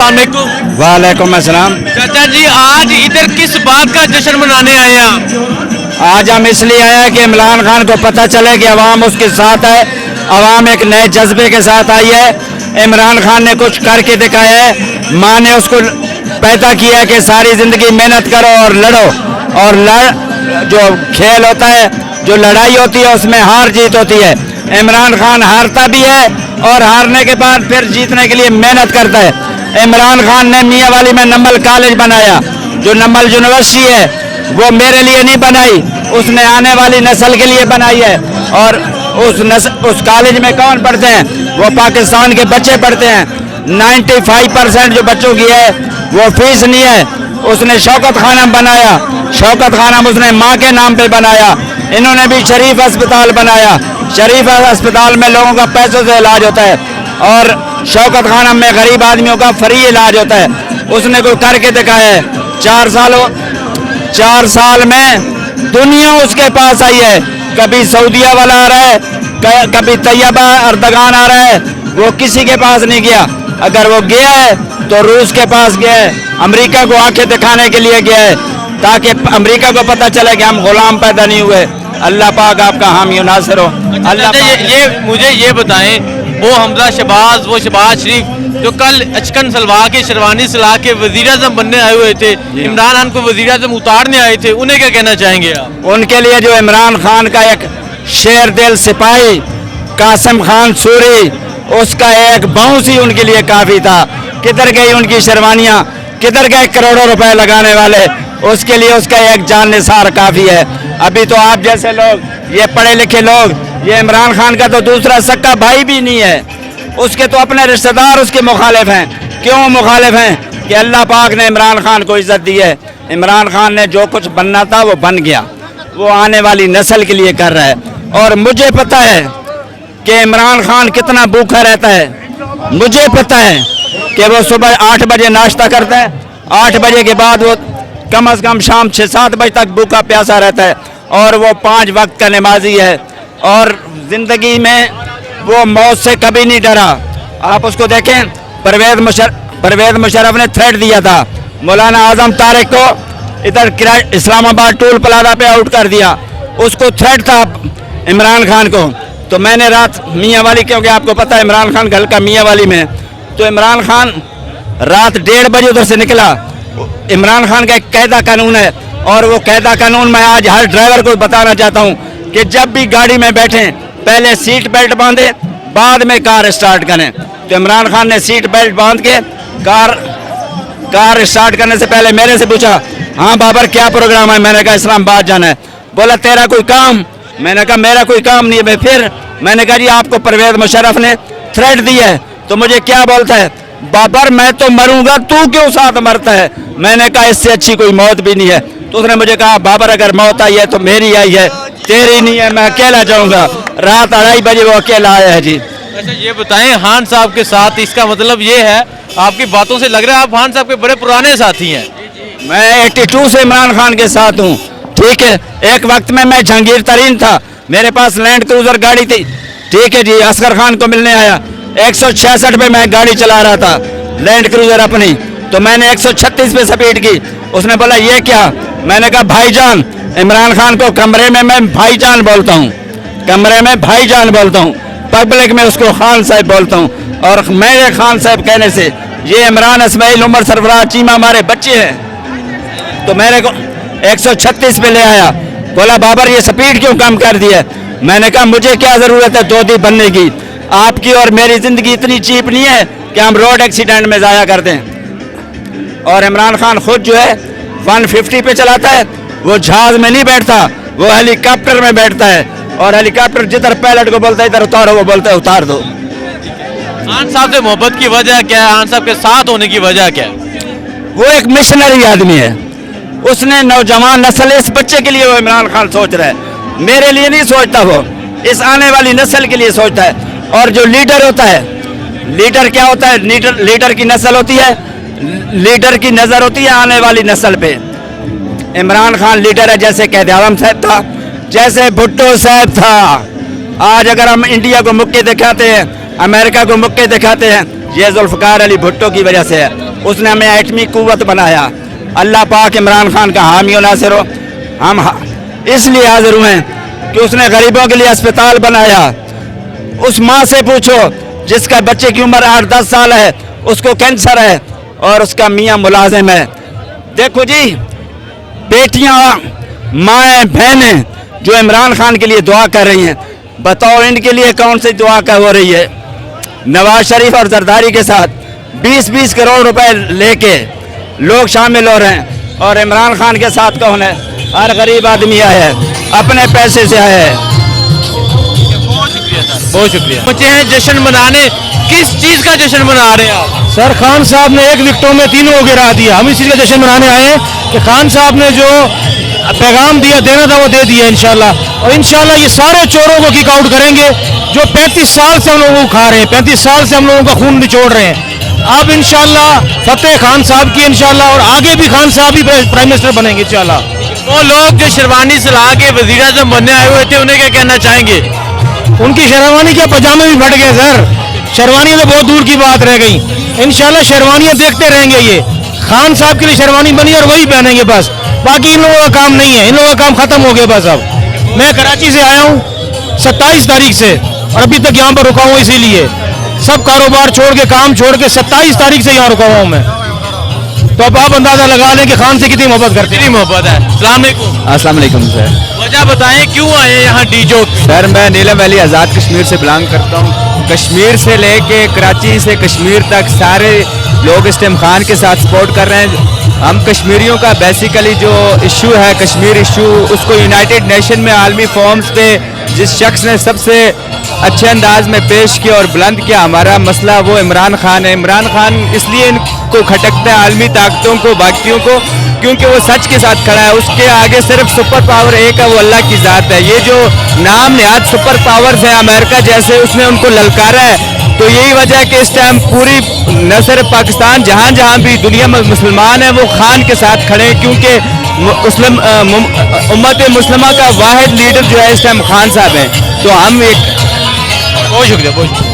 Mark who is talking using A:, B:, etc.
A: वालेकुम अस्सलाम।
B: चाचा जी, आज इधर किस बात का जश्न मनाने आए हैं आप?
A: आज हम इसलिए आए हैं कि इमरान खान को पता चले कि अवाम उसके साथ है, अवाम एक नए जज्बे के साथ आई है। इमरान खान ने कुछ करके दिखाया है, माँ ने उसको पैदा किया है कि सारी ज़िंदगी मेहनत करो और लड़ो, और जो खेल होता है, जो लड़ाई होती है, उसमें हार जीत होती है। इमरान खान हारता भी है और हारने के बाद फिर जीतने के लिए मेहनत करता है। इमरान खान ने मियाँ वाली में नंबल कॉलेज बनाया, जो नंबल यूनिवर्सिटी है वो मेरे लिए नहीं बनाई, उसने आने वाली नस्ल के लिए बनाई है। और उस कॉलेज में कौन पढ़ते हैं? वो पाकिस्तान के बच्चे पढ़ते हैं। 95% जो बच्चों की है वो फीस नहीं है। उसने शौकत खानम बनाया, शौकत खानम उसने माँ के नाम पे बनाया। इन्होंने भी शरीफ अस्पताल बनाया, शरीफ अस्पताल में लोगों का पैसों से इलाज होता है, और शौकत खानम में गरीब आदमियों का फ्री इलाज होता है। उसने कोई करके दिखाया है। 4 साल में दुनिया उसके पास आई है। कभी सऊदीया वाला आ रहा है, कभी तैयबा अर्दगान आ रहा है, वो किसी के पास नहीं गया। अगर वो गया है तो रूस के पास गया है, अमेरिका को आंखें दिखाने के लिए गया है, ताकि अमेरिका को पता चले कि हम गुलाम पैदा नहीं हुए। अल्लाह पाक आपका हामी और नासिर हो। अल्लाह
B: ये मुझे ये बताएं, वो हमजा शहबाज, वो शहबाज शरीफ जो कल अचकन सलवा के शेरवानी सला के वजीर आजम बनने आए हुए थे, इमरान खान को वजीर आजम उतारने आए थे, उन्हें क्या कहना चाहेंगे आप?
A: उनके लिए जो इमरान खान का एक शेर दिल सिपाही कासिम खान सूरी, उसका एक बाउंस ही उनके लिए काफ़ी था। किधर गई उनकी शेरवानियाँ, किधर गए करोड़ों रुपए लगाने वाले? उसके लिए उसका एक जान निसार काफ़ी है। अभी तो आप जैसे लोग, ये पढ़े लिखे लोग, ये इमरान खान का तो दूसरा सक्का भाई भी नहीं है, उसके तो अपने रिश्तेदार उसके मुखालिफ हैं। क्यों मुखालिफ हैं? कि अल्लाह पाक ने इमरान खान को इज़्ज़त दी है। इमरान खान ने जो कुछ बनना था वो बन गया, वो आने वाली नस्ल के लिए कर रहा है। और मुझे पता है कि इमरान खान कितना भूखा रहता है। मुझे पता है कि वो सुबह 8 बजे नाश्ता करता है, 8 बजे के बाद वो कम से कम शाम 6-7 बजे तक भूखा प्यासा रहता है, और वो 5 वक्त का नमाजी है, और ज़िंदगी में वो मौत से कभी नहीं डरा। आप उसको देखें, परवेज़ मुशर्रफ ने थ्रेट दिया था मौलाना आज़म तारिक को, इधर इस्लामाबाद टोल प्लाजा पे आउट कर दिया, उसको थ्रेट था इमरान खान को। तो मैंने रात मियाँ वाली, क्योंकि आपको पता है इमरान खान घर का मियाँ वाली में, तो इमरान खान रात 1:30 बजे उधर से निकला। इमरान खान का एक कायदा कानून है, और वो कायदा कानून मैं आज हर ड्राइवर को बताना चाहता हूँ कि जब भी गाड़ी में बैठें पहले सीट बेल्ट बांधें, बाद में कार स्टार्ट करें। तो इमरान खान ने सीट बेल्ट बांध के कार स्टार्ट करने से पहले मेरे से पूछा, हाँ बाबर क्या प्रोग्राम है? मैंने कहा इस्लामाबाद जाना है। बोला तेरा कोई काम? मैंने कहा मेरा कोई काम नहीं है। फिर मैंने कहा जी आपको परवेज़ मुशर्रफ ने थ्रेट दी है, तो मुझे क्या बोलता है? बाबर मैं तो मरूंगा, तू क्यों साथ मरता है? मैंने कहा इससे अच्छी कोई मौत भी नहीं है। तो उसने मुझे कहा बाबर अगर मौत आई है तो मेरी आई है, तेरी नहीं है, मैं अकेला जाऊंगा। रात 2:30 बजे वो अकेला आया है जी।
B: अच्छा ये बताएं, खान साहब के साथ, इसका मतलब ये है, आपकी बातों से लग रहा है आप खान साहब के बड़े पुराने साथी हैं।
A: मैं 82 से इमरान खान के साथ हूँ, ठीक है। एक वक्त में मैं जहांगीर तरीन था, मेरे पास लैंड क्रूजर गाड़ी थी, ठीक है जी। असगर खान को मिलने आया, 166 पे मैं गाड़ी चला रहा था, लैंड क्रूजर अपनी, तो मैंने 136 पे स्पीड की। उसने बोला ये क्या? मैंने कहा भाईजान, इमरान खान को कमरे में मैं भाईजान बोलता हूँ, कमरे में भाईजान बोलता हूँ, पब्लिक में उसको खान साहब बोलता हूँ। और मेरे खान साहब कहने से ये इमरान, इस्माइल, उमर, सरफराज, चीमा हमारे बच्चे हैं। तो मेरे को 136 पे ले आया, बोला बाबर ये स्पीड क्यों कम कर दिया? मैंने कहा मुझे क्या ज़रूरत है दोधी बनने की? आपकी और मेरी ज़िंदगी इतनी चीप नहीं है कि हम रोड एक्सीडेंट में ज़ाया कर दें। और इमरान खान खुद जो है 150 पे चलाता है, वो जहाज में नहीं बैठता, वो हेलीकॉप्टर में बैठता है, और हेलीकॉप्टर जिधर पायलट को बोलता है इधर उतारो, वो बोलता है उतार दो।
B: खान साहब से मोहब्बत की वजह क्या है? खान साहब के साथ होने की वजह क्या है?
A: वो एक मिशनरी आदमी है, उसने नौजवान नस्ल, इस बच्चे के लिए वो इमरान खान सोच रहा है, मेरे लिए नहीं सोचता, वो इस आने वाली नस्ल के लिए सोचता है। और जो लीडर होता है, लीडर क्या होता है? लीडर की नस्ल होती है, लीडर की नज़र होती है आने वाली नस्ल पे। इमरान खान लीडर है, जैसे कैद आज़म साहब था, जैसे भुट्टो साहब था। आज अगर हम इंडिया को मुक्के दिखाते हैं, अमेरिका को मुक्के दिखाते हैं, ये जुल्फ़िकार अली भुट्टो की वजह से है। उसने हमें एटमी कुव्वत बनाया। अल्लाह पाक इमरान खान का हामी और नासिर हो। हम इसलिए हाजिर हुए हैं कि उसने गरीबों के लिए अस्पताल बनाया। उस माँ से पूछो जिसका बच्चे की उम्र 8-10 साल है, उसको कैंसर है और उसका मियाँ मुलाजिम है। देखो जी, बेटियां, माएँ, बहनें जो इमरान खान के लिए दुआ कर रही हैं, बताओ इनके लिए कौन सी दुआ का हो रही है? नवाज शरीफ और जरदारी के साथ 20-20 करोड़ रुपए लेके लोग शामिल हो रहे हैं और इमरान खान के साथ कौन है? हर गरीब आदमी आया है, अपने पैसे से आया है।
B: बहुत शुक्रिया। बच्चे हैं जश्न मनाने, किस चीज का जश्न मना रहे हैं आप?
C: सर खान साहब ने 1 विकेटों में तीनों को गिरा दिया। हम इस चीज़ का जश्न मनाने आए हैं कि खान साहब ने जो पैगाम दिया, देना था वो दे दिया इंशाल्लाह। और इंशाल्लाह ये सारे चोरों को किक आउट करेंगे जो 35 साल से हम लोगों को खा रहे हैं, 35 साल से हम लोगों का खून निचोड़ रहे हैं। अब इंशाल्लाह फतेह खान साहब की इंशाल्लाह, और आगे भी खान साहब ही प्राइम मिनिस्टर बनेंगे इंशाल्लाह।
B: वो लोग जो शेरवानी सलाह के वजीर आज़म बनने आए हुए थे, उन्हें क्या कहना चाहेंगे?
C: उनकी शेरवानी के पजामे भी फट गए सर। शेरवानी तो बहुत दूर की बात रह गई। इंशाल्लाह शेरवानियाँ देखते रहेंगे। ये खान साहब के लिए शेरवानी बनी और वही पहनेंगे बस। बाकी इन लोगों का काम नहीं है, इन लोगों का काम खत्म हो गया बस। अब मैं कराची से आया हूँ 27 तारीख से और अभी तक यहाँ पर रुका हूँ, इसीलिए सब कारोबार छोड़ के, काम छोड़ के 27 तारीख से यहाँ रुका हुआ हूँ मैं। तो अब आप अंदाजा लगा लें कि खान से कितनी मोहब्बत करते हैं।
B: मोहब्बत है। अस्सलाम
D: वालेकुम सर।
B: वजह बताएं क्यों आए यहाँ डीजो?
D: सर मैं नीलम वैली आज़ाद कश्मीर से बिलोंग करता हूँ। कश्मीर से लेके कराची से कश्मीर तक सारे लोग इस टाइम खान के साथ सपोर्ट कर रहे हैं। हम कश्मीरियों का बेसिकली जो इशू है, कश्मीर इशू, उसको यूनाइटेड नेशन में आलमी फॉर्म्स पे जिस शख्स ने सबसे अच्छे अंदाज में पेश किया और बुलंद किया हमारा मसला, वो इमरान खान है। इमरान खान इसलिए इनको खटकता है आलमी ताकतों को, बाकियों को, क्योंकि वो सच के साथ खड़ा है। उसके आगे सिर्फ सुपर पावर एक है, वो अल्लाह की ज़ात है। ये जो नाम नहाद सुपर पावर्स हैं अमेरिका जैसे, उसने उनको ललकारा है। तो यही वजह है कि इस टाइम पूरी न सिर्फ पाकिस्तान, जहाँ जहाँ भी दुनिया में मुसलमान हैं वो खान के साथ खड़े हैं, क्योंकि उम्मत मुस्लिमा का वाहिद लीडर जो है इस टाइम खान साहब हैं। तो हम एक
B: बहुत शुक्रिया, बहुत शुक्रिया।